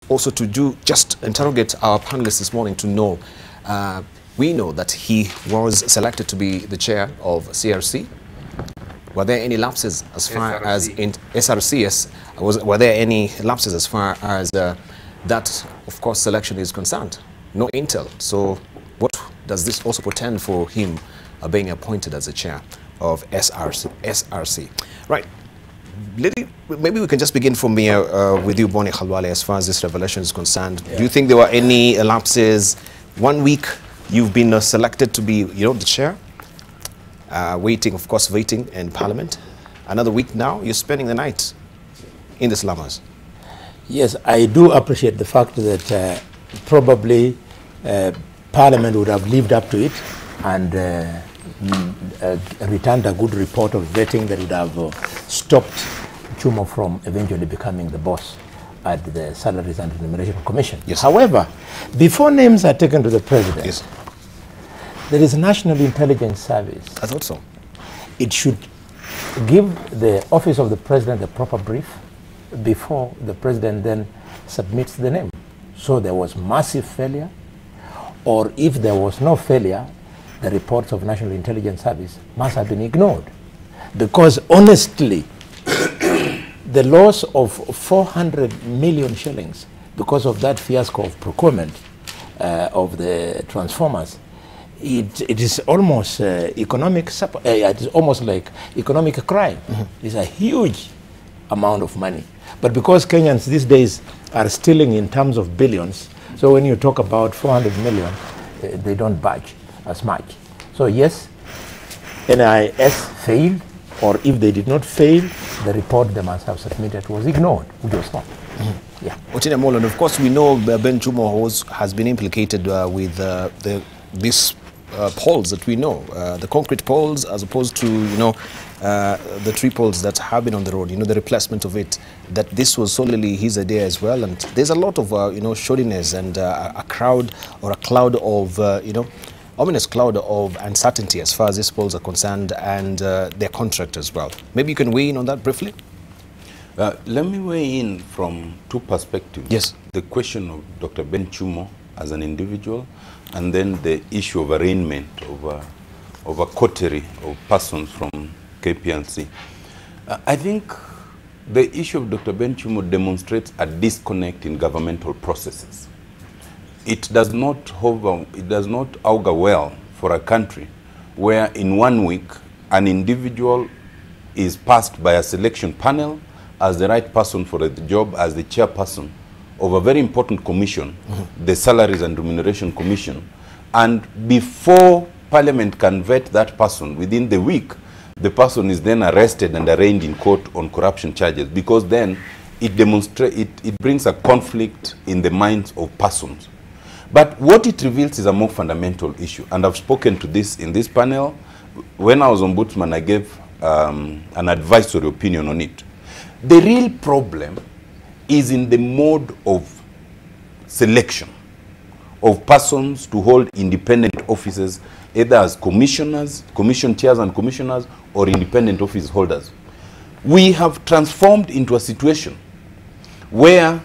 also to just interrogate our panelists this morning to know, we know that he was selected to be the chair of CRC. Were there any lapses as far as in SRC? Yes. Were there any lapses as far as that, of course, selection is concerned? No intel. So what does this also portend for him being appointed as the chair of SRC? Right. Maybe we can just begin from here with you, Boni Khalwale, as far as this revelation is concerned. Yeah. Do you think there were any lapses? 1 week you've been selected to be, the chair, waiting in Parliament. Another week now, you're spending the night in the slummers. Yes, I do appreciate the fact that probably Parliament would have lived up to it and returned a good report of vetting that would have stopped Chumo from eventually becoming the boss at the Salaries and Remuneration Commission. Yes. However, before names are taken to the president, yes, there is a National Intelligence Service. I thought so. It should give the office of the president a proper brief before the president then submits the name. So there was massive failure, or if there was no failure, the reports of National Intelligence Service must have been ignored. Because honestly, the loss of 400 million shillings because of that fiasco of procurement of the transformers, it is almost economic. It is almost like economic crime. Mm-hmm. It's a huge amount of money. But because Kenyans these days are stealing in terms of billions, so when you talk about 400 million, they don't budge as much. So yes, NIS failed, or if they did not fail, the report they must have submitted was ignored, which was not. Mm-hmm. Yeah. Otina Molan, of course, we know Ben Chumo has been implicated with these polls that we know, the concrete polls, as opposed to the tree polls that have been on the road. The replacement of it. That this was solely his idea as well, and there's a lot of shoddiness and a crowd or a cloud of ominous cloud of uncertainty as far as these polls are concerned, and their contract as well. Maybe you can weigh in on that briefly? Let me weigh in from two perspectives. Yes. The question of Dr. Ben Chumo as an individual, and then the issue of arraignment of a coterie of persons from KPLC. I think the issue of Dr. Ben Chumo demonstrates a disconnect in governmental processes. It does not augur well for a country where in 1 week an individual is passed by a selection panel as the right person for the job as the chairperson of a very important commission, mm-hmm, the Salaries and Remuneration Commission, and before Parliament can vet that person, within the week, the person is then arrested and arraigned in court on corruption charges, because then it brings a conflict in the minds of persons. But what it reveals is a more fundamental issue, and I've spoken to this in this panel. When I was ombudsman, I gave an advisory opinion on it. The real problem is in the mode of selection of persons to hold independent offices, either as commissioners, commission chairs and commissioners, or independent office holders. We have transformed into a situation where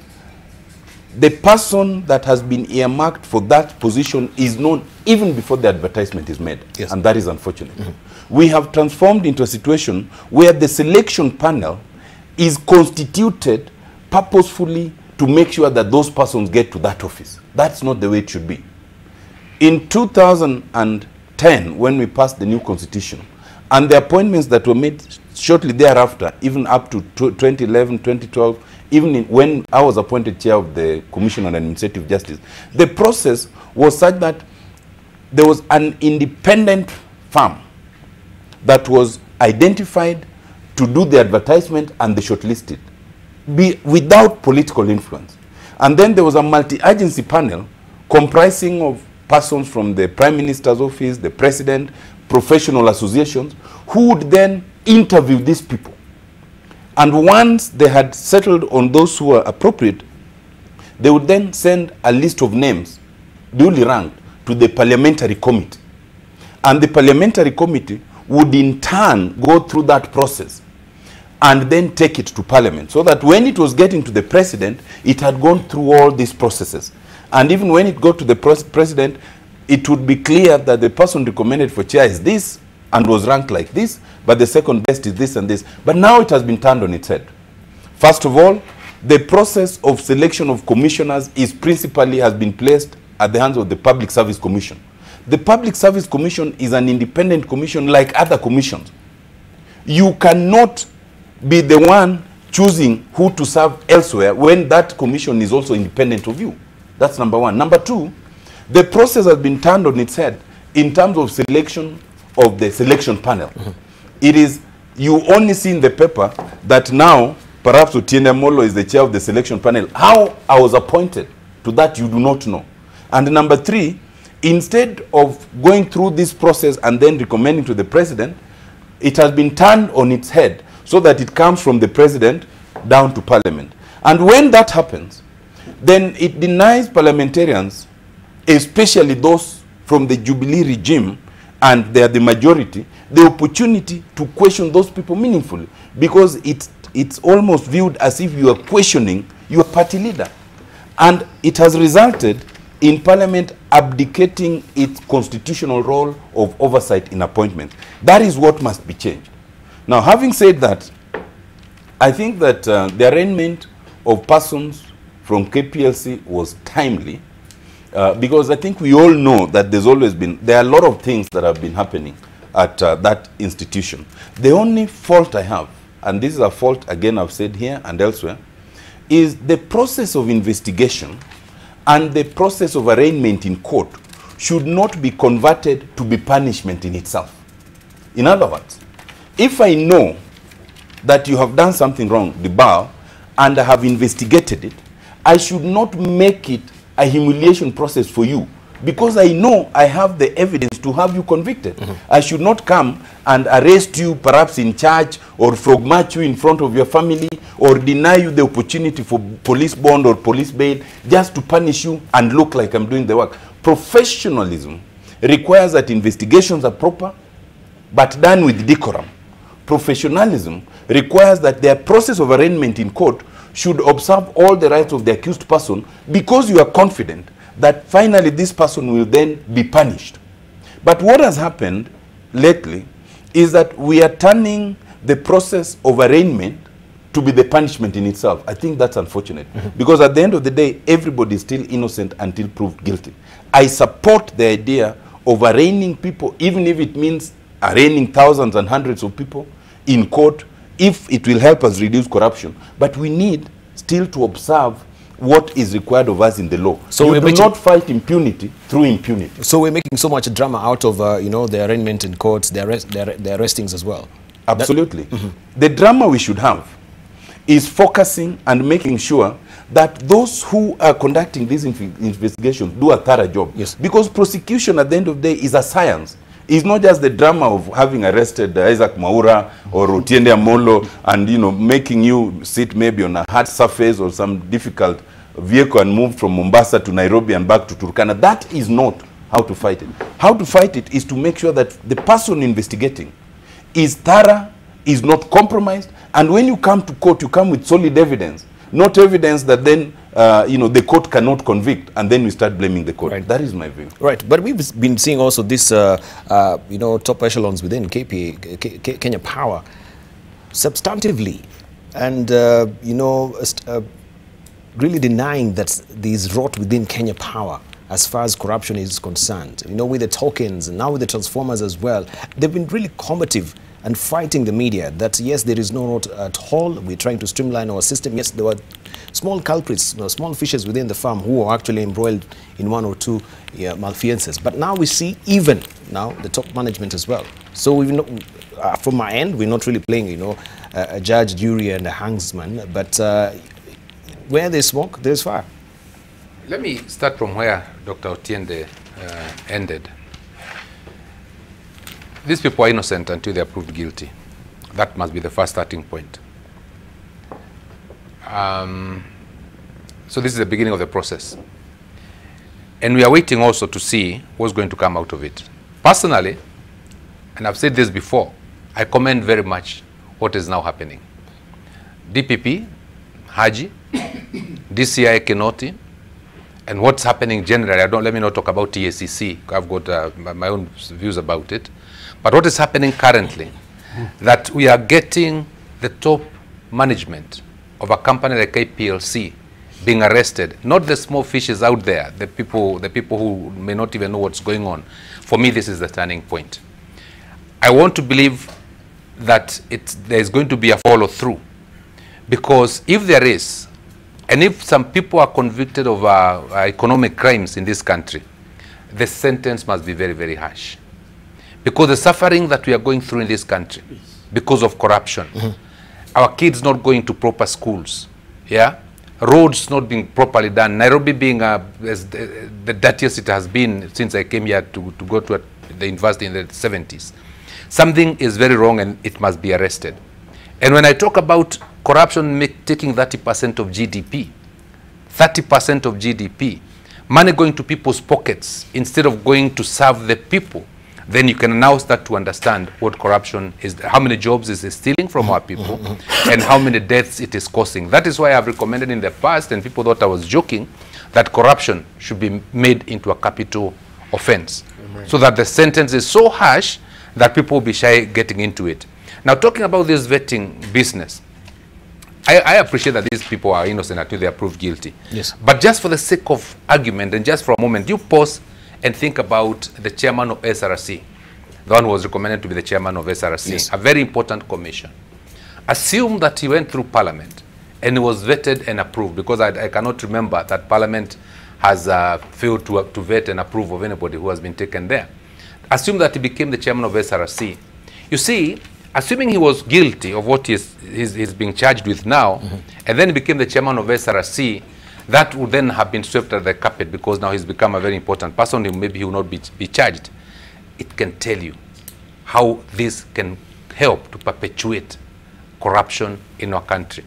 the person that has been earmarked for that position is known even before the advertisement is made. Yes. And that is unfortunate. Mm-hmm. We have transformed into a situation where the selection panel is constituted purposefully to make sure that those persons get to that office. That's not the way it should be. In 2010, when we passed the new constitution, and the appointments that were made shortly thereafter, even up to 2011, 2012, even when I was appointed chair of the Commission on Administrative Justice, the process was such that there was an independent firm that was identified to do the advertisement and the shortlisted, without political influence. And then there was a multi-agency panel comprising of persons from the Prime Minister's office, the President, professional associations, who would then interview these people. And once they had settled on those who were appropriate, they would then send a list of names, duly ranked, to the parliamentary committee. And the parliamentary committee would in turn go through that process and then take it to Parliament, so that when it was getting to the President, it had gone through all these processes. And even when it got to the President, it would be clear that the person recommended for chair is this and was ranked like this, but the second best is this and this. But now it has been turned on its head. First of all, the process of selection of commissioners is principally has been placed at the hands of the Public Service Commission. The Public Service Commission is an independent commission like other commissions. You cannot be the one choosing who to serve elsewhere when that commission is also independent of you. That's number one. Number two, the process has been turned on its head in terms of selection of the selection panel. It is, you only see in the paper that now perhaps Otiende Molo is the chair of the selection panel. How I was appointed to that you do not know. And number three, instead of going through this process and then recommending to the President, it has been turned on its head so that it comes from the President down to Parliament. And when that happens, then it denies parliamentarians, especially those from the Jubilee regime, and they are the majority, the opportunity to question those people meaningfully, because it's almost viewed as if you are questioning your party leader. And it has resulted in Parliament abdicating its constitutional role of oversight in appointments. That is what must be changed. Now, having said that, I think that the arraignment of persons from KPLC was timely, because I think we all know that there are a lot of things that have been happening at that institution. The only fault I have, and this is a fault again I've said here and elsewhere, is the process of investigation and the process of arraignment in court should not be converted to be punishment in itself. In other words, if I know that you have done something wrong, the bar, and I have investigated it, I should not make it a humiliation process for you, because I know I have the evidence to have you convicted. I should not come and arrest you perhaps in church, or frog march you in front of your family, or deny you the opportunity for police bond or police bail just to punish you and look like I'm doing the work. Professionalism requires that investigations are proper but done with decorum. Professionalism requires that their process of arraignment in court should observe all the rights of the accused person, because you are confident that finally this person will then be punished. But what has happened lately is that we are turning the process of arraignment to be the punishment in itself. I think that's unfortunate, because at the end of the day, everybody is still innocent until proved guilty. I support the idea of arraigning people, even if it means arraigning thousands and hundreds of people in court, if it will help us reduce corruption. But we need still to observe what is required of us in the law. So you do not fight impunity through impunity. So we're making so much drama out of the arraignment in courts, the arrestings as well. Absolutely. The drama we should have is focusing and making sure that those who are conducting these investigations do a thorough job. Yes. Because prosecution at the end of the day is a science. It's not just the drama of having arrested Isaac Mwaura or Otiende Molo and making you sit maybe on a hard surface or some difficult vehicle and move from Mombasa to Nairobi and back to Turkana. That is not how to fight it. How to fight it is to make sure that the person investigating is thorough, is not compromised, and when you come to court, you come with solid evidence, not evidence that then the court cannot convict, and then we start blaming the court. Right. That is my view. Right, but we've been seeing also this, top echelons within Kenya Power, substantively, and really denying that there's rot within Kenya Power as far as corruption is concerned. With the tokens and now with the transformers as well, they've been really combative and fighting the media that yes, there is no rot at all. We're trying to streamline our system. Yes, there were small culprits, small fishes within the farm who are actually embroiled in one or two malfeasance. But now we see even now the top management as well. So we've not, from my end, we're not really playing, a judge, jury, and a hangsman. But where there's smoke, there's fire. Let me start from where Dr. Otiende ended. These people are innocent until they are proved guilty. That must be the first starting point. So this is the beginning of the process. And we are waiting also to see what's going to come out of it. Personally, and I've said this before, I commend very much what is now happening. DPP, Haji, DCI, Kinoti, and what's happening generally. Let me not talk about TACC. I've got my own views about it. But what is happening currently, that we are getting the top management of a company like KPLC being arrested, not the small fishes out there, the people who may not even know what's going on. For me, this is the turning point. I want to believe that there is going to be a follow-through, because if there is, and if some people are convicted of economic crimes in this country, the sentence must be very, very harsh. Because the suffering that we are going through in this country, because of corruption, our kids not going to proper schools, yeah, roads not being properly done, Nairobi being the dirtiest it has been since I came here to go to the university in the 70s. Something is very wrong and it must be arrested. And when I talk about corruption taking 30% of GDP, 30% of GDP, money going to people's pockets instead of going to serve the people, then you can now start to understand what corruption is, how many jobs is it stealing from our people, and how many deaths it is causing. That is why I've recommended in the past, and people thought I was joking, that corruption should be made into a capital offense, so that the sentence is so harsh that people will be shy getting into it. Now, talking about this vetting business, I appreciate that these people are innocent until they are proved guilty. Yes. But just for the sake of argument, and just for a moment, you pause and think about the chairman of SRC, the one who was recommended to be the chairman of SRC, yes, a very important commission. Assume that he went through Parliament and he was vetted and approved, because I cannot remember that Parliament has failed to vet and approve of anybody who has been taken there. Assume that he became the chairman of SRC. You see, assuming he was guilty of what he's being charged with now, and then he became the chairman of SRC, that would then have been swept under the carpet, because now he's become a very important person. Maybe he will not be charged. It can tell you how this can help to perpetuate corruption in our country.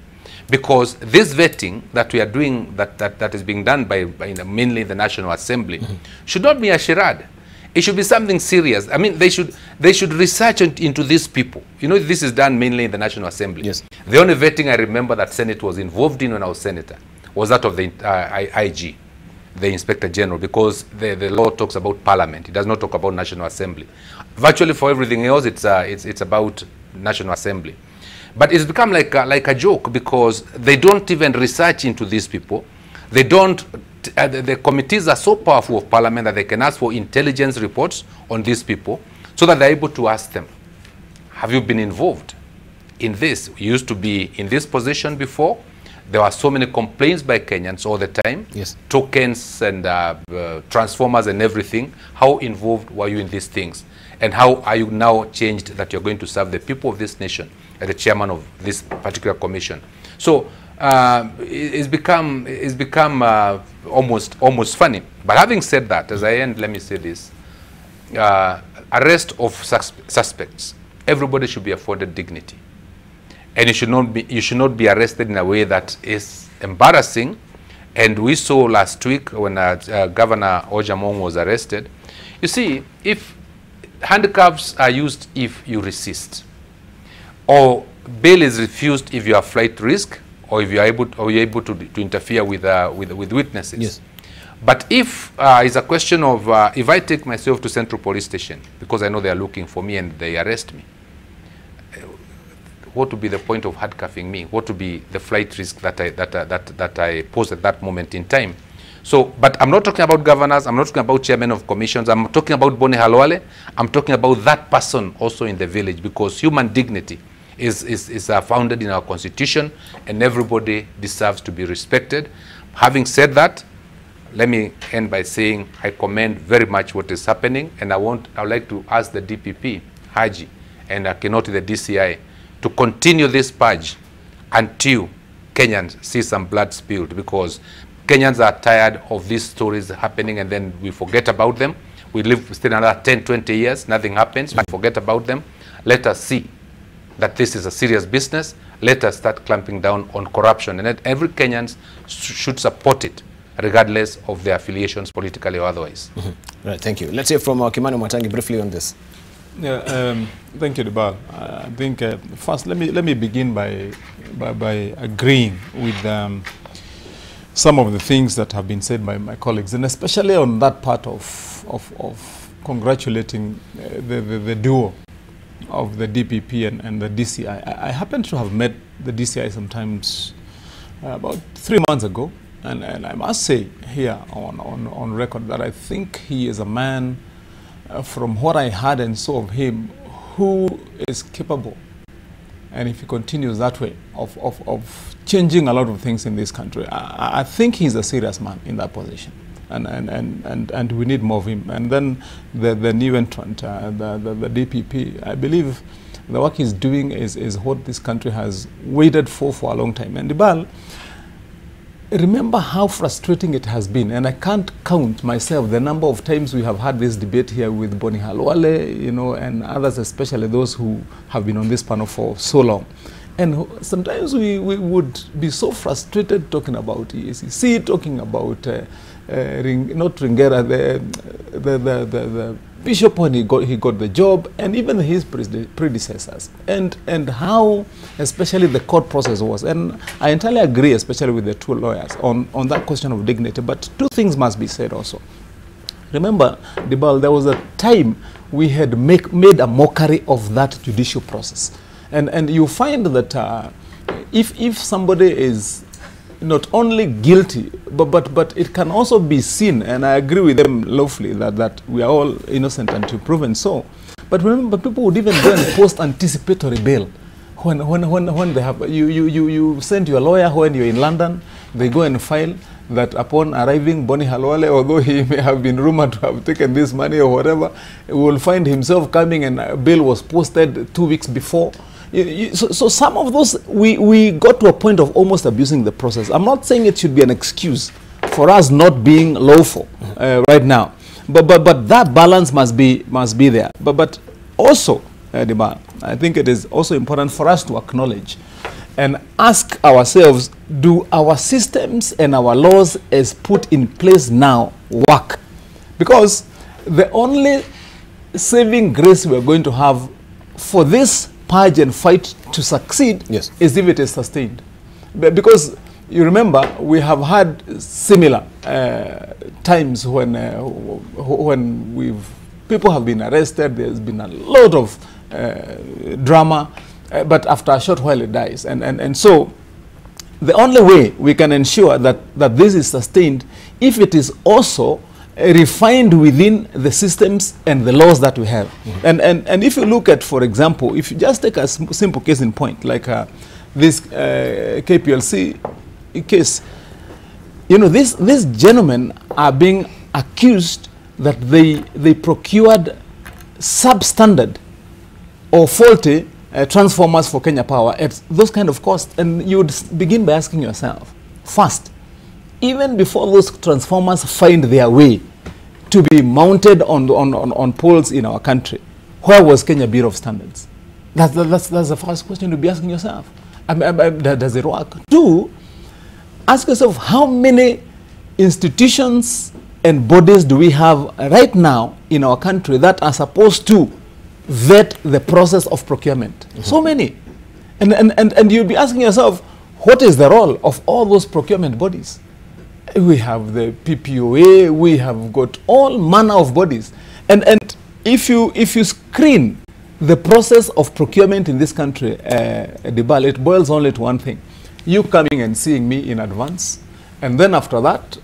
Because this vetting that we are doing, that is being done by mainly the National Assembly, should not be a charade. It should be something serious. I mean, they should research into these people. You know, this is done mainly in the National Assembly. Yes. The only vetting I remember that Senate was involved in when I was senator was that of the IG, the Inspector General, because the law talks about Parliament. It does not talk about National Assembly. Virtually for everything else, it's about National Assembly. But it's become like a joke, because they don't even research into these people. They don't. The committees are so powerful of Parliament that they can ask for intelligence reports on these people, so that they're able to ask them, have you been involved in this? You used to be in this position before. There were so many complaints by Kenyans all the time. Yes. Tokens and transformers and everything. How involved were you in these things? And how are you now changed that you're going to serve the people of this nation as the chairman of this particular commission? So it's become almost funny. But having said that, as I end, let me say this: arrest of suspects. Everybody should be afforded dignity. And you should not be arrested in a way that is embarrassing. And we saw last week when Governor Ojamong was arrested. You see, if handcuffs are used if you resist, or bail is refused if you are flight risk, or if you are able to interfere with witnesses. Yes. But if it's a question of if I take myself to Central Police Station because I know they are looking for me and they arrest me, what would be the point of handcuffing me? What would be the flight risk that I pose at that moment in time? So, but I'm not talking about governors. I'm not talking about chairmen of commissions. I'm talking about Boni Halwale. I'm talking about that person also in the village, because human dignity is founded in our constitution, and everybody deserves to be respected. Having said that, let me end by saying I commend very much what is happening, and I would like to ask the DPP, Haji, and Kinoti, the DCI, to continue this purge until Kenyans see some blood spilled, because Kenyans are tired of these stories happening and then we forget about them. We live still another 10, 20 years, nothing happens, we forget about them. Let us see that this is a serious business. Let us start clamping down on corruption, and every Kenyan should support it, regardless of their affiliations, politically or otherwise. Right, thank you. Let's hear from Kimani Mwatangi briefly on this. Thank you, Dibal. I think first let me begin by agreeing with some of the things that have been said by my colleagues, and especially on that part of congratulating the duo of the DPP and the DCI. I happen to have met the DCI sometimes about 3 months ago, and I must say here on record that I think he is a man, from what I heard and saw of him, who is capable, and if he continues that way, of changing a lot of things in this country. I think he's a serious man in that position, and we need more of him. And then the new entrant, the DPP, I believe the work he's doing is what this country has waited for a long time. And Dibal, remember how frustrating it has been, and I can't count myself the number of times we have had this debate here with Boni Halwale, you know, and others, especially those who have been on this panel for so long. And sometimes we would be so frustrated talking about EACC, talking about not Ringera, the bishop when he got the job, and even his predecessors, and how especially the court process was. And I entirely agree, especially with the two lawyers, on that question of dignity. But two things must be said also. Remember, Dibal, there was a time we had made a mockery of that judicial process. And you find that if somebody is not only guilty, but it can also be seen, and I agree with them lawfully that we are all innocent until proven so. But remember, people would even go and post anticipatory bail when they have you send your lawyer when you're in London, they go and file that upon arriving, Boni Halwale, although he may have been rumored to have taken this money or whatever, will find himself coming, and a bail was posted 2 weeks before. So some of those, we got to a point of almost abusing the process. I'm not saying it should be an excuse for us not being lawful right now, but that balance must be there. But also, I think it is also important for us to acknowledge and ask ourselves, do our systems and our laws as put in place now work? Because the only saving grace we're going to have for this purge and fight to succeed is if it is sustained. Because you remember, we have had similar times when people have been arrested, there's been a lot of drama, but after a short while it dies. And so the only way we can ensure that this is sustained, if it is also refined within the systems and the laws that we have. And if you look at, for example, if you just take a simple case in point, like this KPLC case, you know, these gentlemen are being accused that they procured substandard or faulty transformers for Kenya Power at those kind of costs. And you would begin by asking yourself, first, even before those transformers find their way to be mounted on poles in our country, where was Kenya Bureau of Standards? That's the first question to be asking yourself. Does it work? Two, ask yourself, how many institutions and bodies do we have right now in our country that are supposed to vet the process of procurement? So many. And you'll be asking yourself, what is the role of all those procurement bodies? We have the PPOA, we have got all manner of bodies. And if you screen the process of procurement in this country, Dibal, it boils only to one thing. You coming and seeing me in advance, and then after that,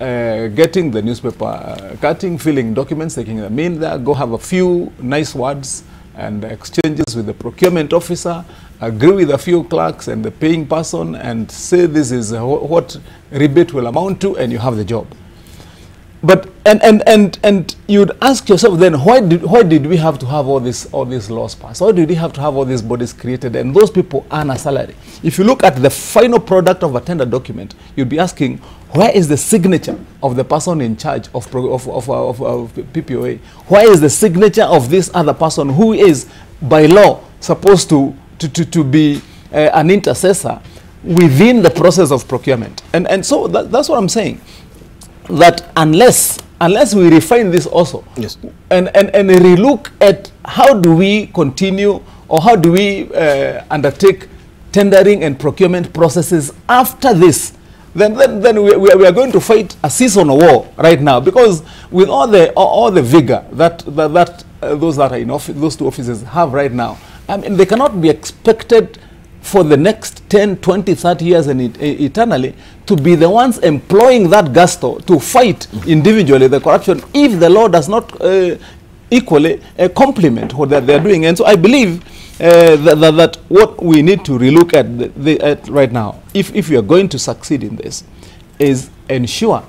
getting the newspaper cutting, filling documents, taking them in there, go have a few nice words and exchanges with the procurement officer, agree with a few clerks and the paying person, and say this is what rebate will amount to, and you have the job. But and you'd ask yourself then, why did we have to have all these laws passed? Why did we have to have all these bodies created and those people earn a salary? If you look at the final product of a tender document, you'd be asking, where is the signature of the person in charge of PPOA? Where is the signature of this other person who is by law supposed to be an intercessor within the process of procurement? And so that's what I'm saying. That unless we refine this also, and relook at how do we continue, or how do we undertake tendering and procurement processes after this? Then we are going to fight a seasonal war right now, because with all the vigor that those that are in office, those two offices have right now, I mean, they cannot be expected for the next 10, 20, 30 years and eternally to be the ones employing that gusto to fight individually the corruption if the law does not equally complement what they are doing. And so I believe that what we need to relook at right now, if we are going to succeed in this, is ensure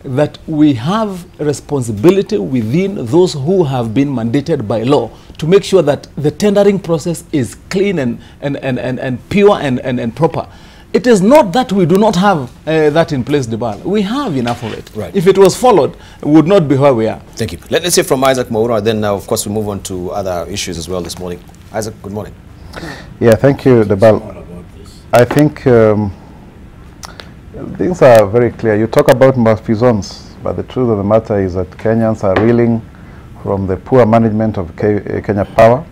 that we have responsibility within those who have been mandated by law to make sure that the tendering process is clean and pure and proper. It is not that we do not have that in place, Debal. We have enough of it. Right. If it was followed, we would not be where we are. Thank you. Let's hear from Isaac Maura, then of course we move on to other issues as well this morning. Isaac, good morning. Yeah, thank you, Debal. I think things are very clear. You talk about malfeasance, but the truth of the matter is that Kenyans are reeling from the poor management of Kenya Power.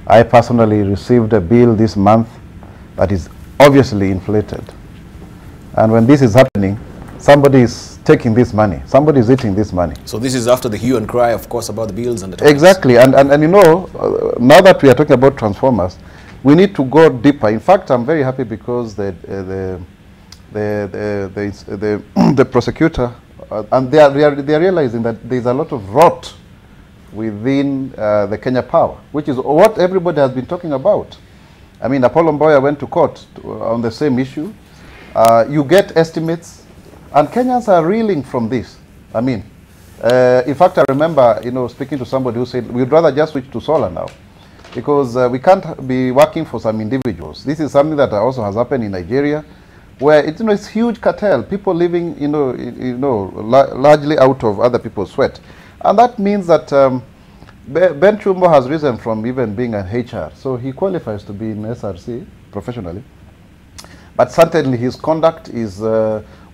I personally received a bill this month that is obviously inflated. And when this is happening, somebody is taking this money. Somebody is eating this money. So this is after the hue and cry, of course, about the bills and the taxes. Exactly. And you know, now that we are talking about transformers, we need to go deeper. In fact, I'm very happy because the prosecutor, and they are realizing that there's a lot of rot within the Kenya Power, which is what everybody has been talking about. I mean, Apollo Mboya went to court on the same issue. You get estimates, and Kenyans are reeling from this. I mean, in fact, I remember, you know, speaking to somebody who said, we'd rather just switch to solar now, because we can't be working for some individuals. This is something that also has happened in Nigeria, where it's, you know, it's huge cartel, people living, largely out of other people's sweat. And that means that Ben Chumo has risen from even being an HR, so he qualifies to be in SRC professionally. But certainly his conduct is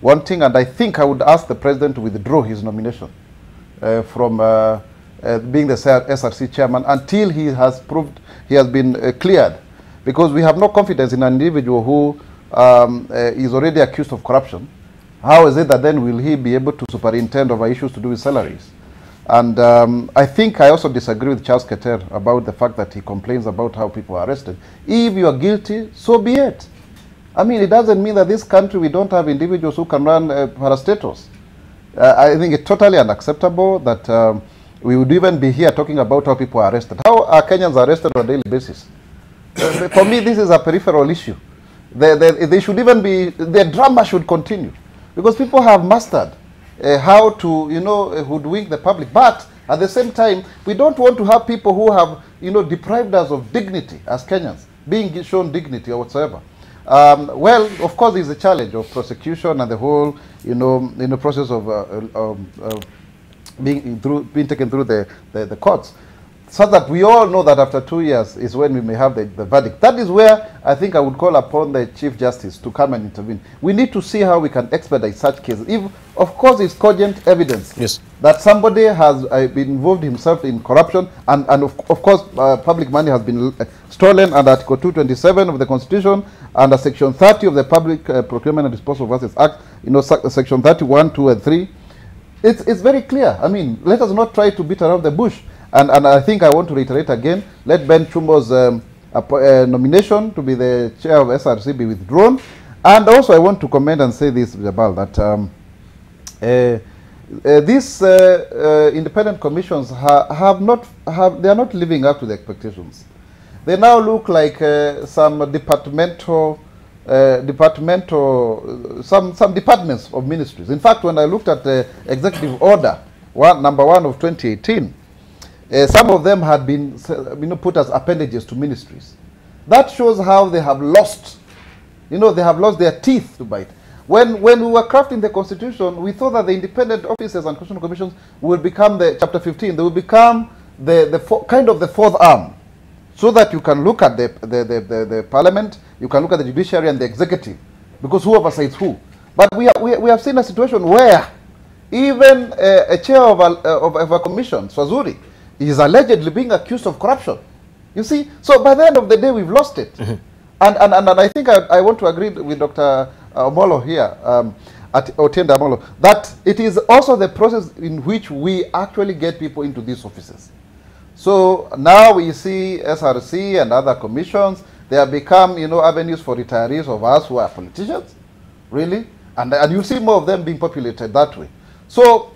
wanting, and I think I would ask the president to withdraw his nomination from being the SRC chairman until he has proved he has been cleared, because we have no confidence in an individual who is already accused of corruption. How is it that then will he be able to superintend over issues to do with salaries? And I think I also disagree with Charles Keter about the fact that he complains about how people are arrested. If you are guilty, so be it. I mean, it doesn't mean that this country we don't have individuals who can run parastatals. I think it's totally unacceptable that we would even be here talking about how people are arrested. How are Kenyans arrested on a daily basis? For me, this is a peripheral issue. They should even be, the drama should continue, because people have mastered how to, hoodwink the public. But at the same time, we don't want to have people who have, deprived us of dignity as Kenyans, being shown dignity or whatsoever. Well, of course, there's a challenge of prosecution and the whole, process of being taken through the courts, so that we all know that after 2 years is when we may have the verdict. That is where I think I would call upon the Chief Justice to come and intervene. We need to see how we can expedite such cases. If, of course, it's cogent evidence that somebody has been involved himself in corruption, and of course, public money has been stolen under Article 227 of the Constitution, under Section 30 of the Public Procurement and Disposal of Assets Act, Section 31, 2, and 3. It's very clear. I mean, let us not try to beat around the bush. And I think I want to reiterate again, let Ben Chumo's nomination to be the chair of SRC be withdrawn. And also I want to comment and say this, Jabal, that these independent commissions they are not living up to the expectations. They now look like some departmental, some departments of ministries. In fact, when I looked at the executive order, number 1 of 2018, some of them had been put as appendages to ministries. That shows how they have lost, they have lost their teeth to bite. When we were crafting the Constitution, we thought that the independent officers and constitutional commissions would become the Chapter 15. They will become kind of the fourth arm, so that you can look at the parliament, you can look at the judiciary and the executive, because who oversights who. But we have seen a situation where even a chair of a commission, Swazuri, He is allegedly being accused of corruption. You see, so by the end of the day, we've lost it. And I think I want to agree with Dr. Omolo here, Otiende Omolo, that it is also the process in which we actually get people into these offices. So now we see SRC and other commissions, they have become, you know, avenues for retirees of us who are politicians, really, and you see more of them being populated that way. So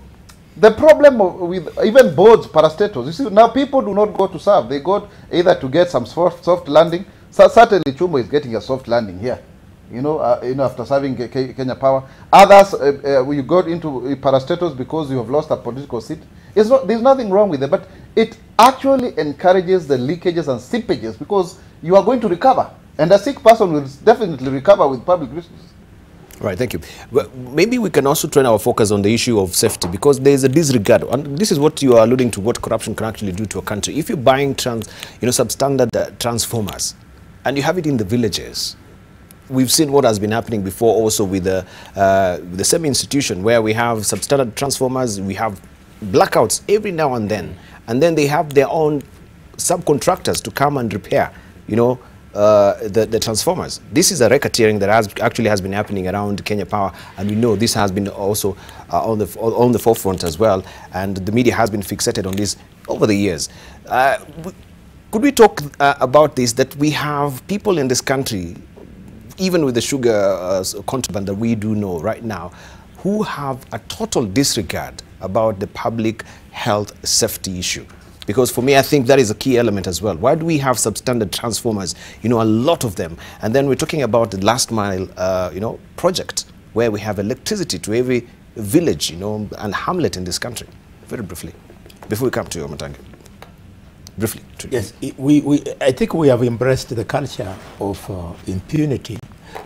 the problem with even boards, parastatals, you see, now people do not go to serve. They go either to get some soft landing. So certainly Chumo is getting a soft landing here, you know, after serving Kenya Power. Others, you go into parastatals because you have lost a political seat. There's nothing wrong with it, but it actually encourages the leakages and seepages because you are going to recover. And a sick person will definitely recover with public resources. Right, thank you. Well, maybe we can also turn our focus on the issue of safety, because there is a disregard, and this is what you are alluding to, what corruption can actually do to a country. If you're buying substandard transformers, and you have it in the villages, we've seen what has been happening before also with the same institution where we have substandard transformers, we have blackouts every now and then they have their own subcontractors to come and repair, you know, the transformers. This is a racketeering that has been happening around Kenya Power, and we know this has been also on the forefront as well, and the media has been fixated on this over the years. Could we talk about this, that we have people in this country, even with the sugar contraband that we do know right now, who have a total disregard about the public health safety issue? Because for me, I think that is a key element as well. Why do we have substandard transformers, you know, a lot of them? And then we're talking about the last mile, you know, project where we have electricity to every village, you know, and hamlet in this country. Very briefly, before we come to you, Matangi. Briefly. Yes, I think we have embraced the culture of impunity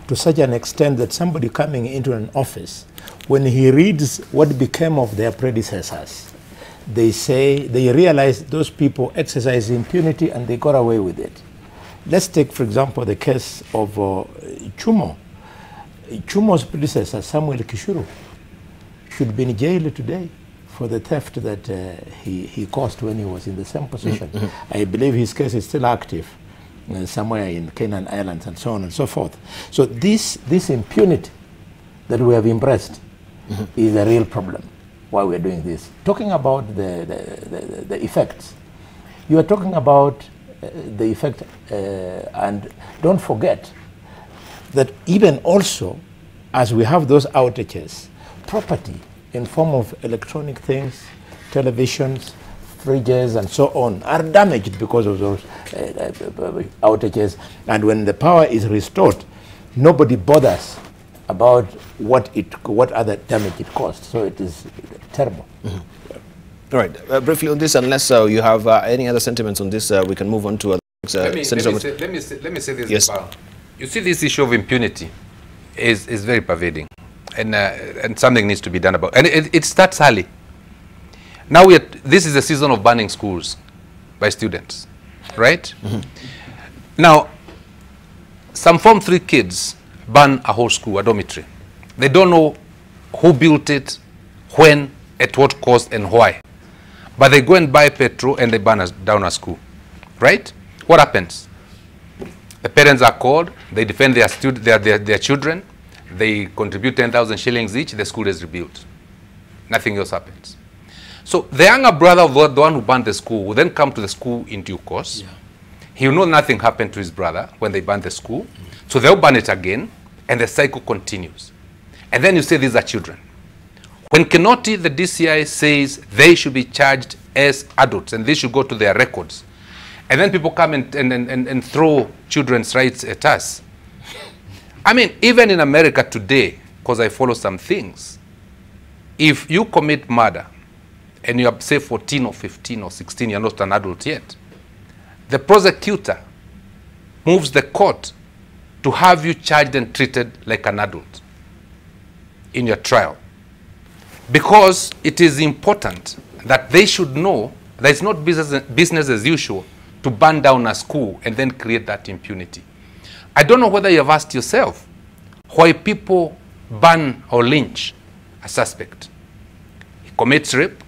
to such an extent that somebody coming into an office, when he reads what became of their predecessors, they realize those people exercise impunity and they got away with it. Let's take, for example, the case of Chumo. Chumo's predecessor, Samuel Kishuru, should be in jail today for the theft that he caused when he was in the same position. I believe his case is still active somewhere in Canaan Islands and so on and so forth. So this impunity that we have embraced is a real problem. Why we're doing this. Talking about the effects, you are talking about the effect, and don't forget that even also, as we have those outages, property in form of electronic things, televisions, fridges, and so on, are damaged because of those outages. And when the power is restored, nobody bothers about what other damage it caused. So it is terrible. All right, briefly on this, unless you have any other sentiments on this, we can move on to other let me say this. Yes. You see, this issue of impunity is very pervading, and something needs to be done about it. And it starts early. Now this is a season of banning schools by students, right? Now, some Form 3 kids ban a whole school, a dormitory. They don't know who built it, when, at what cost, and why. But they go and buy petrol and they burn down a school, right? What happens? The parents are called, they defend their children, they contribute 10,000 shillings each, the school is rebuilt. Nothing else happens. So the younger brother of the one who burned the school will then come to the school in due course. Yeah. He will know nothing happened to his brother when they burned the school. So they'll burn it again, and the cycle continues. And then you say these are children. When Kinoti, the DCI, says they should be charged as adults and they should go to their records, and then people come and throw children's rights at us. I mean, even in America today, because I follow some things, if you commit murder and you are, say, 14 or 15 or 16, you're not an adult yet, the prosecutor moves the court to have you charged and treated like an adult in your trial. Because it is important that they should know that it's not business as usual to burn down a school and then create that impunity. I don't know whether you have asked yourself why people burn or lynch a suspect. He commits rape,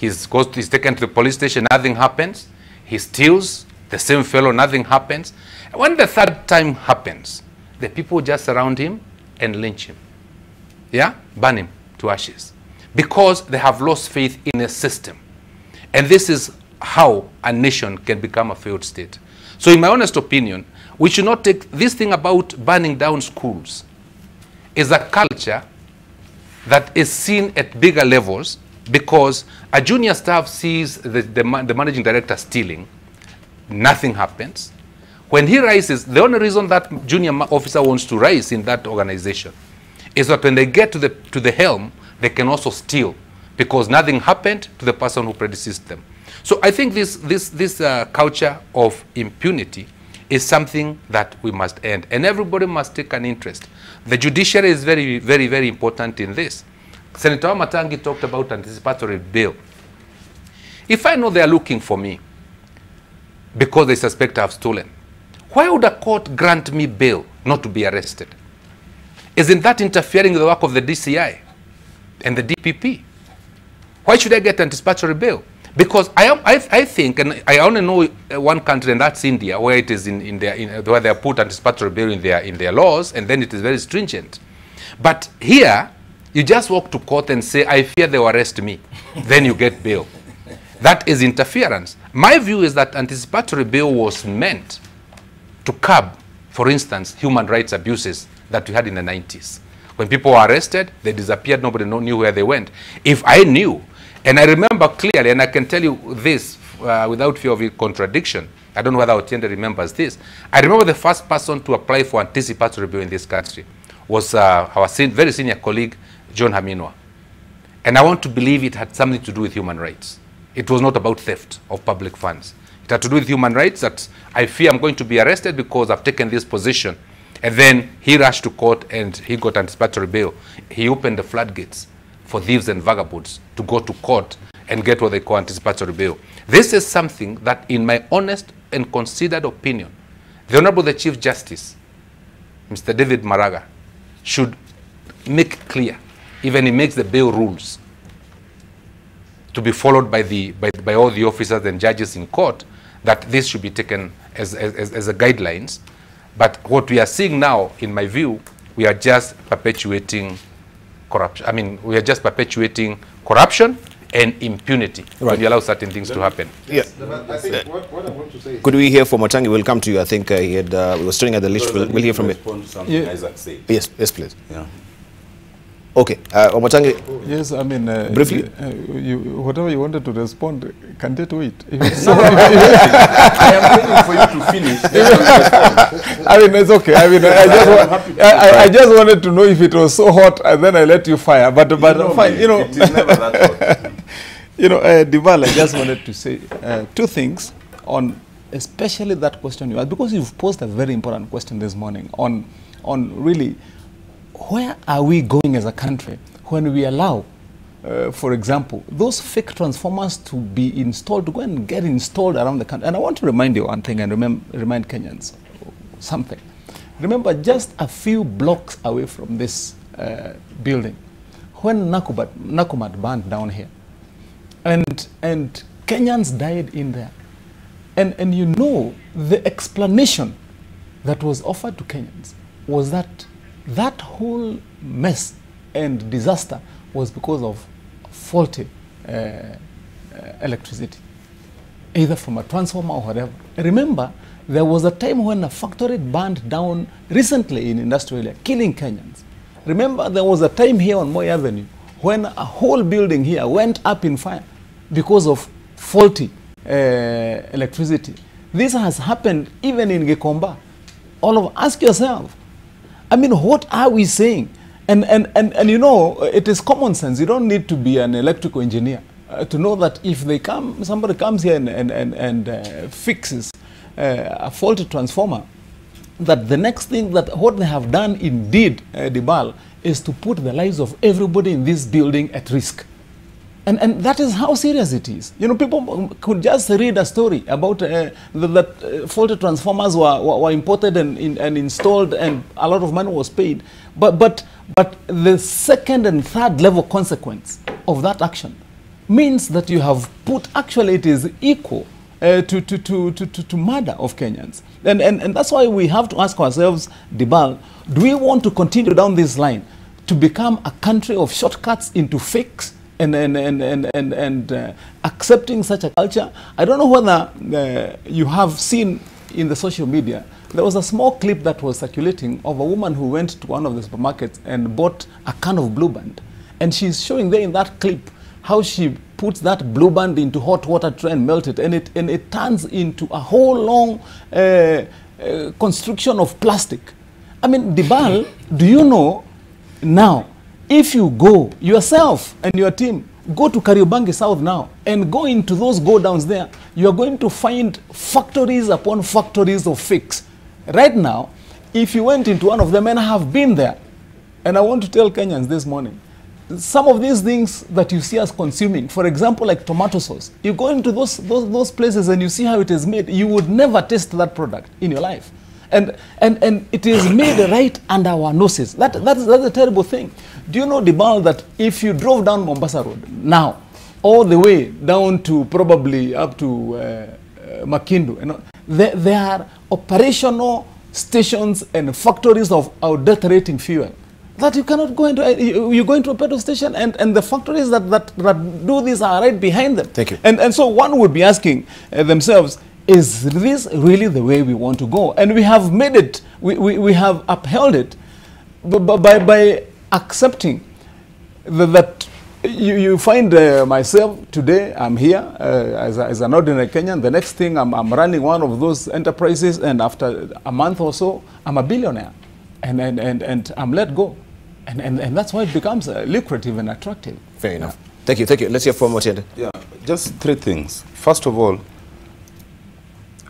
he's taken to the police station, nothing happens. He steals, the same fellow, nothing happens. When the third time happens, the people just surround him and lynch him. Yeah? Burn him to ashes. Because they have lost faith in a system. And this is how a nation can become a failed state. So in my honest opinion, we should not take this thing about burning down schools is a culture that is seen at bigger levels, because a junior staff sees the managing director stealing, nothing happens. When he rises, the only reason that junior officer wants to rise in that organization is that when they get to the helm, they can also steal, because nothing happened to the person who predeceased them. So I think this culture of impunity is something that we must end, and everybody must take an interest. The judiciary is very, very, very important in this. Senator Matangi talked about anticipatory bail. If I know they are looking for me because they suspect I have stolen, why would a court grant me bail not to be arrested? Isn't that interfering with the work of the DCI and the DPP? Why should I get anticipatory bail? Because I think, and I only know one country, and that's India, where it is where they have put anticipatory bail in their laws, and then it is very stringent. But here, you just walk to court and say, I fear they will arrest me. Then you get bail. That is interference. My view is that anticipatory bail was meant to curb, for instance, human rights abuses that we had in the 90s. When people were arrested, they disappeared, nobody knew where they went. If I knew, and I remember clearly, and I can tell you this without fear of contradiction, I don't know whether Otiende remembers this. I remember the first person to apply for anticipatory bail in this country was our very senior colleague, John Haminwa. And I want to believe it had something to do with human rights. It was not about theft of public funds. It had to do with human rights, that I fear I'm going to be arrested because I've taken this position. And then he rushed to court and he got anticipatory bail. He opened the floodgates for thieves and vagabonds to go to court and get what they call anticipatory bail. This is something that, in my honest and considered opinion, the Honorable the Chief Justice, Mr. David Maraga, should make clear. Even he makes the bail rules to be followed by all the officers and judges in court, that this should be taken as a guidelines. But what we are seeing now, in my view, we are just perpetuating corruption. I mean, we are just perpetuating corruption and impunity when you allow certain things to happen. Yes. I think what I want to say is, Could we hear from Matangi? We'll come to you. I think he was staring at the list. We'll hear from it. Isaac said. Yes, please. Yeah. Okay, Matangi. Yes, I mean, briefly, whatever you wanted to respond, can they do it? I am waiting for you to finish. I mean, it's okay. I mean, I just wanted to know if it was so hot, and then I let you fire. But fine, you know. It is never that hot. You know, Dival, I just wanted to say two things on especially that question you asked, because you've posed a very important question this morning on really, where are we going as a country when we allow, for example, those fake transformers to be installed, to go and get installed around the country? And I want to remind you one thing, and remind Kenyans something. Remember, just a few blocks away from this building, when Nakumat burned down here, and Kenyans died in there. And you know, the explanation that was offered to Kenyans was that that whole mess and disaster was because of faulty electricity, either from a transformer or whatever. Remember, there was a time when a factory burned down recently in industrial area, killing Kenyans. Remember, there was a time here on Moi Avenue when a whole building here went up in fire because of faulty electricity. This has happened even in Gikomba. Ask yourself, I mean, what are we saying? And you know, it is common sense. You don't need to be an electrical engineer to know that if somebody comes here and fixes a faulty transformer, that the next thing that what they have done indeed, Dibal, is to put the lives of everybody in this building at risk. And that is how serious it is. You know, people could just read a story about that faulty transformers were imported and installed, and a lot of money was paid. But the second and third level consequence of that action means that you have put, actually it is equal to murder of Kenyans. And that's why we have to ask ourselves, Dibal, do we want to continue down this line to become a country of shortcuts into fakes and accepting such a culture? I don't know whether you have seen in the social media, there was a small clip that was circulating of a woman who went to one of the supermarkets and bought a can of Blue Band. And she's showing there in that clip how she puts that Blue Band into hot water, try and melt it, and it turns into a whole long construction of plastic. I mean, Dibal, do you know now, if you go yourself and your team, go to Kariobangi South now and go into those go-downs there, you are going to find factories upon factories of fakes. Right now, if you went into one of them, and I have been there, and I want to tell Kenyans this morning, some of these things that you see us consuming, for example, like tomato sauce, you go into those places and you see how it is made, you would never taste that product in your life. And it is made right under our noses. That's a terrible thing. Do you know, Dibal, that if you drove down Mombasa Road now, all the way down to probably up to Makindu, you know, there are operational stations and factories of adulterating fuel that you cannot go into. You go into a petrol station and the factories that do this are right behind them. Thank you. And so one would be asking themselves, is this really the way we want to go? And we have made it, we have upheld it by accepting that you find myself today, I'm here as an ordinary Kenyan. The next thing, I'm running one of those enterprises, and after a month or so, I'm a billionaire, and I'm let go. And that's why it becomes lucrative and attractive. Fair enough. Thank you, thank you. Let's hear from Motiende. Yeah, just three things. First of all,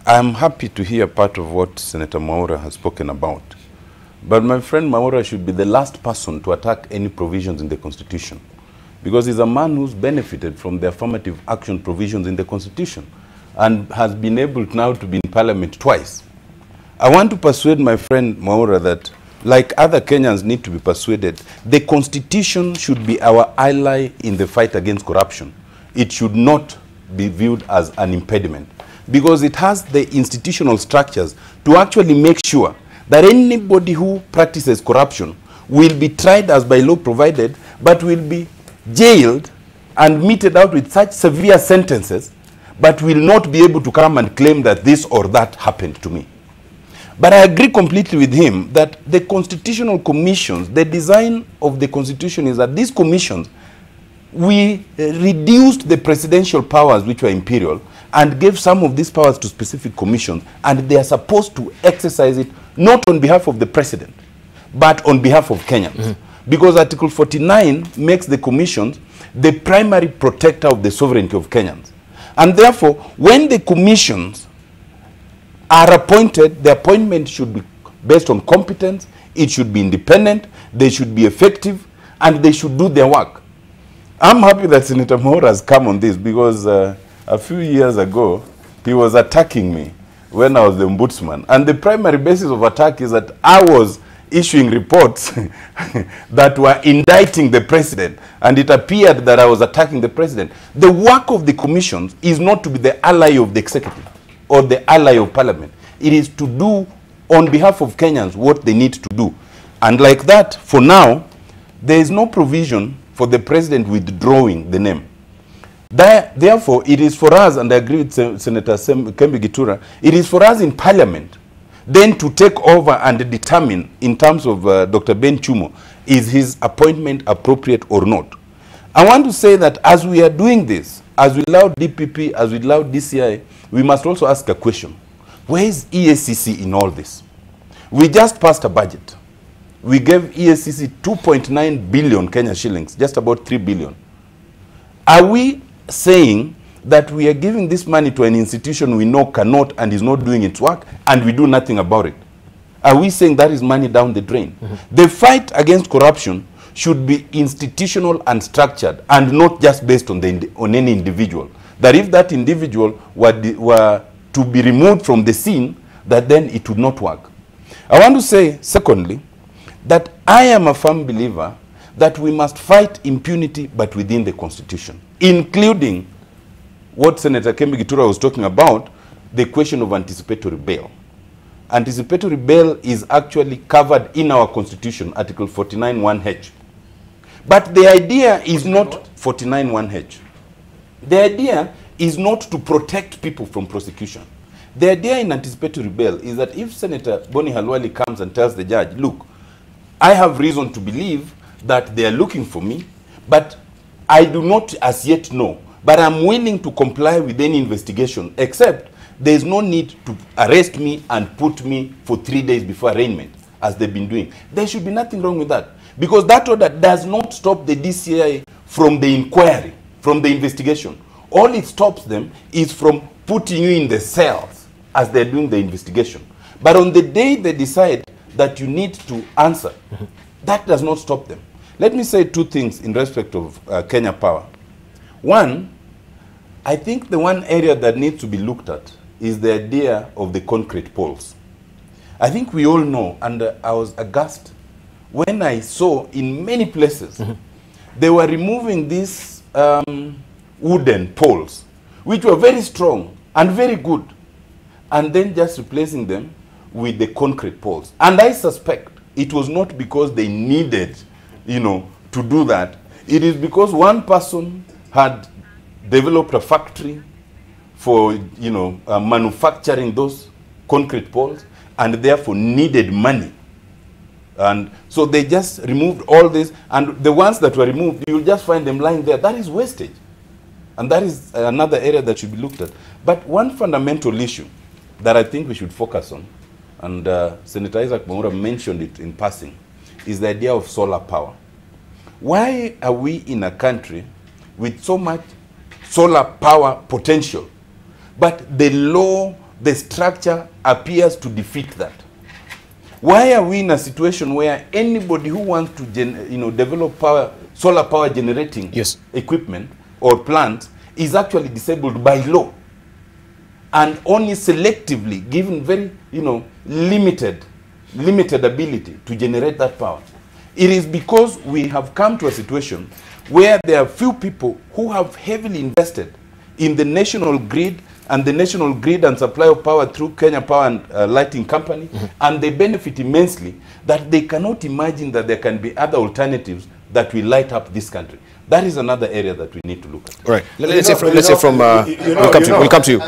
I'm happy to hear part of what Senator Mwaura has spoken about. But my friend Mwaura should be the last person to attack any provisions in the Constitution, because he's a man who's benefited from the affirmative action provisions in the Constitution and has been able now to be in Parliament twice. I want to persuade my friend Mwaura that, like other Kenyans need to be persuaded, the Constitution should be our ally in the fight against corruption. It should not be viewed as an impediment, because it has the institutional structures to actually make sure that anybody who practices corruption will be tried as by law provided, but will be jailed and meted out with such severe sentences, but will not be able to come and claim that this or that happened to me. But I agree completely with him that the constitutional commissions, the design of the Constitution is that these commissions, we reduced the presidential powers, which were imperial, and gave some of these powers to specific commissions, and they are supposed to exercise it not on behalf of the president, but on behalf of Kenyans. Because Article 49 makes the commissions the primary protector of the sovereignty of Kenyans. And therefore, when the commissions are appointed, the appointment should be based on competence, it should be independent, they should be effective, and they should do their work. I'm happy that Senator Mwaura has come on this, because a few years ago, he was attacking me when I was the ombudsman. And the primary basis of attack is that I was issuing reports that were indicting the president, and it appeared that I was attacking the president. The work of the commissions is not to be the ally of the executive or the ally of parliament. It is to do on behalf of Kenyans what they need to do. And like that, for now, there is no provision for the president withdrawing the name. Therefore, it is for us, and I agree with Senator Kembi Gitura, it is for us in parliament then to take over and determine, in terms of Dr. Ben Chumo, is his appointment appropriate or not. I want to say that as we are doing this, as we allow DPP, as we allow DCI, we must also ask a question. Where is EACC in all this? We just passed a budget. We gave EACC 2.9 billion Kenya shillings, just about 3 billion. Are we saying that we are giving this money to an institution we know cannot and is not doing its work, and we do nothing about it? Are we saying that is money down the drain? The fight against corruption should be institutional and structured, and not just based on any individual. That if that individual were to be removed from the scene, that then it would not work. I want to say, secondly, that I am a firm believer that we must fight impunity, but within the Constitution. including what Senator Kembi Gitura was talking about, the question of anticipatory bail. Anticipatory bail is actually covered in our Constitution, Article 49(1)(h). But the idea is not 49(1)(h). The idea is not to protect people from prosecution. The idea in anticipatory bail is that if Senator Boni Halwali comes and tells the judge, look, I have reason to believe that they are looking for me, but I do not as yet know, but I'm willing to comply with any investigation, except there is no need to arrest me and put me for 3 days before arraignment, as they've been doing. There should be nothing wrong with that, because that order does not stop the DCI from the inquiry, from the investigation. All it stops them is from putting you in the cells as they're doing the investigation. But on the day they decide that you need to answer, that does not stop them. Let me say two things in respect of Kenya Power. One, I think the one area that needs to be looked at is the idea of the concrete poles. I think we all know, and I was aghast when I saw in many places, they were removing these wooden poles, which were very strong and very good, and then just replacing them with the concrete poles. And I suspect it was not because they needed, to do that. It is because one person had developed a factory for, manufacturing those concrete poles, and therefore needed money. And so they just removed all this, and the ones that were removed, you'll just find them lying there. That is wastage. And that is another area that should be looked at. But one fundamental issue that I think we should focus on, and Senator Isaac Mwaura mentioned it in passing, is the idea of solar power. Why are we in a country with so much solar power potential, but the law, the structure appears to defeat that? Why are we in a situation where anybody who wants to develop solar power generating equipment or plant is actually disabled by law, and only selectively given very limited ability to generate that power? It is because we have come to a situation where there are few people who have heavily invested in the national grid and the national grid and supply of power through Kenya Power and Lighting Company, and they benefit immensely, that they cannot imagine that there can be other alternatives that will light up this country. That is another area that we need to look at. All right. Let's hear from we'll come to you.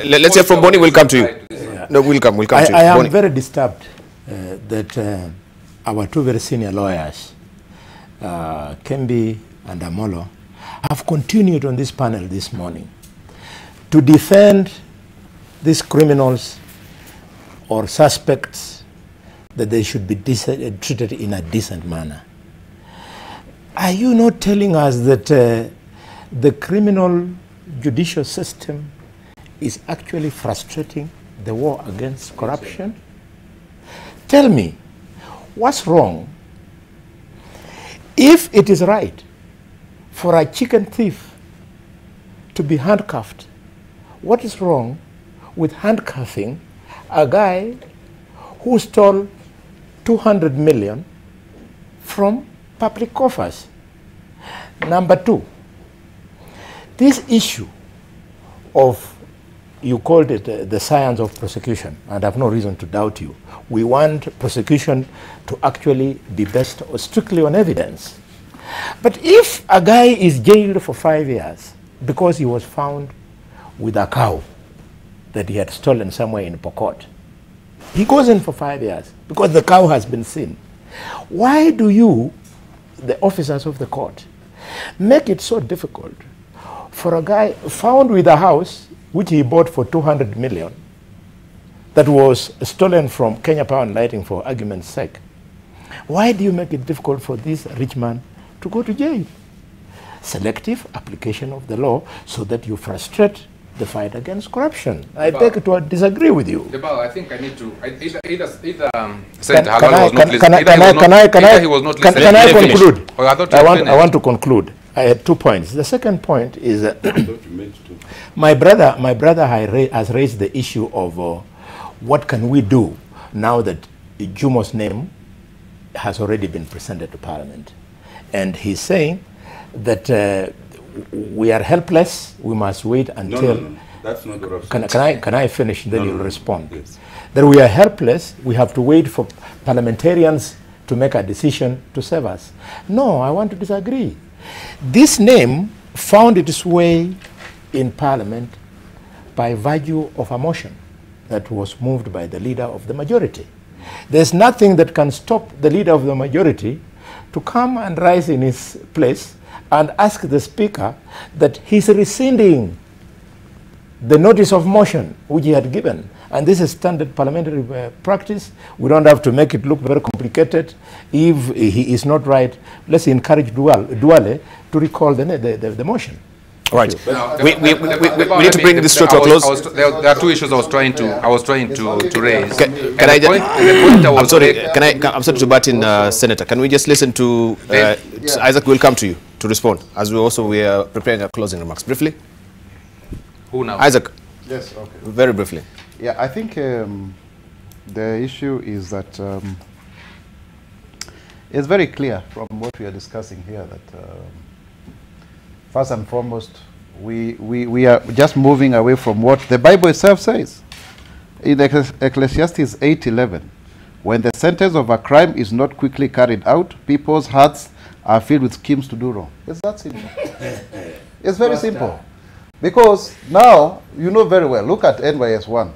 Let's hear from Boni. We'll come to you. No, we'll come to you. I am very disturbed that our two very senior lawyers, Kembi and Amolo, have continued on this panel this morning to defend these criminals or suspects, that they should be treated in a decent manner. Are you not telling us that the criminal judicial system is actually frustrating the war against corruption? Tell me, what's wrong? If it is right for a chicken thief to be handcuffed, what is wrong with handcuffing a guy who stole 200 million from public coffers? Number two, this issue of, you called it the science of prosecution, and I have no reason to doubt you. We want prosecution to actually be based strictly on evidence. But if a guy is jailed for 5 years because he was found with a cow that he had stolen somewhere in Pokot, he goes in for 5 years because the cow has been seen. Why do you, the officers of the court, make it so difficult for a guy found with a house which he bought for 200 million that was stolen from Kenya Power and Lighting, for argument's sake? Why do you make it difficult for this rich man to go to jail? Selective application of the law so that you frustrate the fight against corruption. I beg to disagree with you. I think I need to either Senator Halwali was not listening. He was not listening. Can I conclude? I want to conclude. I had 2 points. The second point is my brother has raised the issue of what can we do now that Chumo's name has already been presented to Parliament. And he's saying that we are helpless, we must wait until... No. That's not what I'm saying. Can I finish, then you'll respond? Yes. That we are helpless, we have to wait for parliamentarians to make a decision to save us. No, I want to disagree. This name found its way in Parliament by virtue of a motion that was moved by the leader of the majority. There's nothing that can stop the leader of the majority to come and rise in his place and ask the Speaker that he's rescinding the notice of motion which he had given. And this is standard parliamentary practice. We don't have to make it look very complicated. If he is not right, let's encourage Duale to recall the motion. All right. We need to bring this show to a close. There are two issues I was trying to raise. Can I I'm sorry. I'm sorry to butt in, Senator. Can we just listen to Isaac? Will come to you to respond as we are preparing our closing remarks briefly. Who now? Isaac. Yes. Okay. Very briefly. Yeah, I think the issue is that it's very clear from what we are discussing here that first and foremost, we are just moving away from what the Bible itself says. In Ecclesiastes 8:11, when the sentence of a crime is not quickly carried out, people's hearts are filled with schemes to do wrong. It's that simple. It's very simple. Because now, you know very well, look at NYS 1.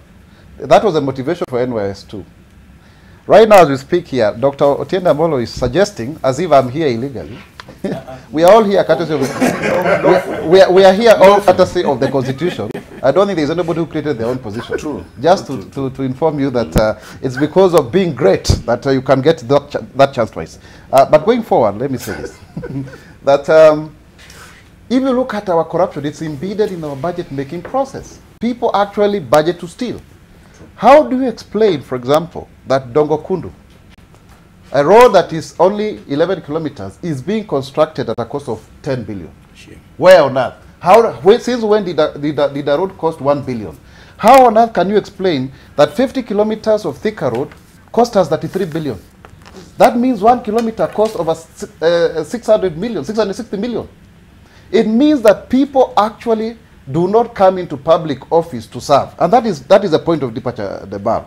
That was the motivation for NYS 2. Right now, as we speak here, Dr. Otiende Amolo is suggesting, as if I'm here illegally, we are all here courtesy of we are here all courtesy of the Constitution. I don't think there's anybody who created their own position. True. Just to inform you that it's because of being great that you can get that chance twice. But going forward, let me say this. That if you look at our corruption, it's embedded in our budget-making process. People actually budget to steal. How do you explain, for example, that Dongo Kundu, a road that is only 11 kilometers, is being constructed at a cost of 10 billion? Sure. Where on earth? Since when did the road cost 1 billion? How on earth can you explain that 50 kilometers of thicker road cost us 33 billion? That means 1 kilometer cost over 660 million. It means that people actually do not come into public office to serve. And that is the point of departure, the bar.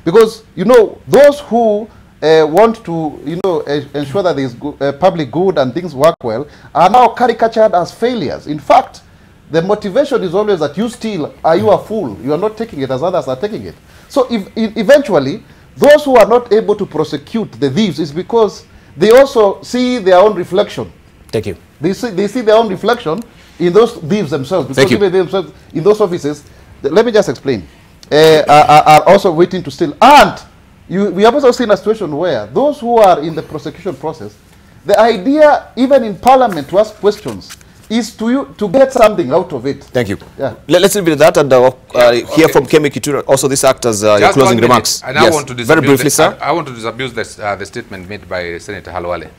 Because, you know, those who want to, you know, ensure that there is public good and things work well are now caricatured as failures. In fact, the motivation is always that you steal, are you a fool? You are not taking it as others are taking it. So eventually, those who are not able to prosecute the thieves is because they also see their own reflection. Thank you. They see their own reflection in those thieves themselves. Because Thank you. even themselves in those offices, let me just explain, are also waiting to steal. And we have also seen a situation where those who are in the prosecution process, the idea, even in Parliament, to ask questions is to get something out of it. Thank you. Yeah. Let's leave it at that and hear from Kemi Kitura. Also, this act as your closing remarks. And yes. I want to Very briefly, sir. I want to disabuse the statement made by Senator Halwale.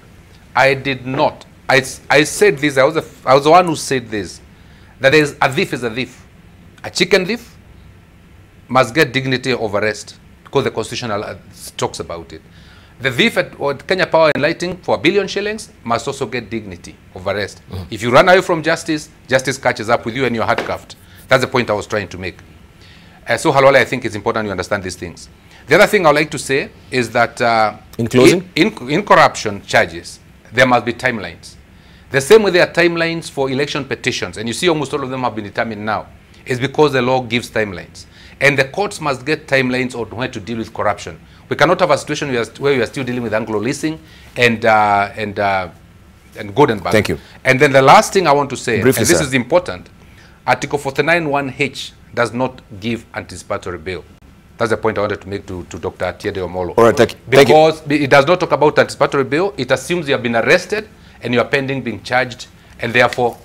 I did not. I said this. I was the one who said this. That is a thief is a thief. A chicken thief must get dignity of arrest because the Constitution talks about it. The thief at Kenya Power and Lighting for 1 billion shillings must also get dignity of arrest. If you run away from justice, justice catches up with you and you're handcuffed. That's the point I was trying to make. So Halwale, I think it's important you understand these things. The other thing I would like to say is that in closing, in corruption charges, there must be timelines. The same way there are timelines for election petitions, and you see almost all of them have been determined now, is because the law gives timelines. And the courts must get timelines on where to deal with corruption. We cannot have a situation where we are still dealing with Anglo-leasing and good and bad. Thank you. And then the last thing I want to say, briefly, and this sir, is important, Article 49(1)H does not give anticipatory bail. That's the point I wanted to make to Dr. Otiende Amolo. All right, thank you. Because it does not talk about anticipatory bail. It assumes you have been arrested and you are pending being charged, and therefore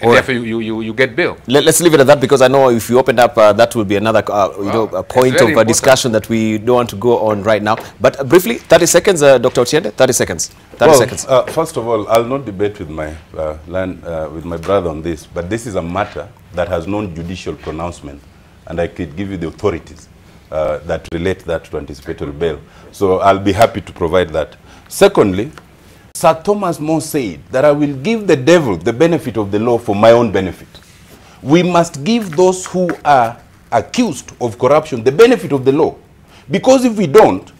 you get bail. Let's leave it at that, because I know if you open up, that will be another a point of discussion that we don't want to go on right now. But briefly, 30 seconds, Dr. Otiende, 30 seconds. 30 seconds. First of all, I'll not debate with my with my brother on this, but this is a matter that has non-judicial pronouncement, and I could give you the authorities that relate that to anticipatory bail. So I'll be happy to provide that. Secondly, Sir Thomas More said that I will give the devil the benefit of the law for my own benefit. We must give those who are accused of corruption the benefit of the law. Because if we don't,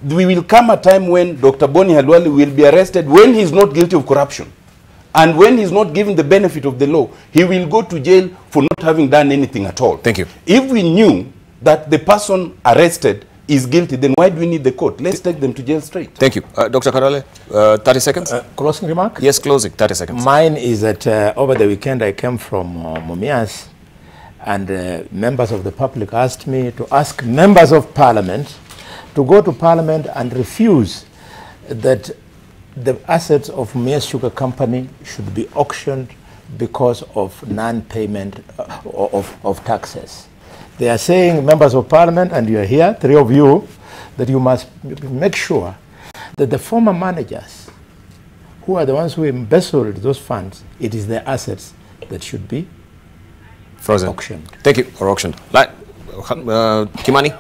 we will come a time when Dr. Boni Halwali will be arrested when he's not guilty of corruption. And when he's not given the benefit of the law, he will go to jail for not having done anything at all. Thank you. If we knew that the person arrested is guilty, then why do we need the court? Let's take them to jail straight. Thank you. Dr. Karale, 30 seconds? Closing remark? Yes, closing, 30 seconds. Mine is that over the weekend I came from Mumias, and members of the public asked me to ask members of parliament to go to parliament and refuse that the assets of Mumias Sugar Company should be auctioned because of non-payment of taxes. They are saying, members of parliament, and you are here, 3 of you, that you must make sure that the former managers, who are the ones who embezzled those funds, it is their assets that should be frozen. Auctioned. Thank you. Or auctioned. Like, Kimani?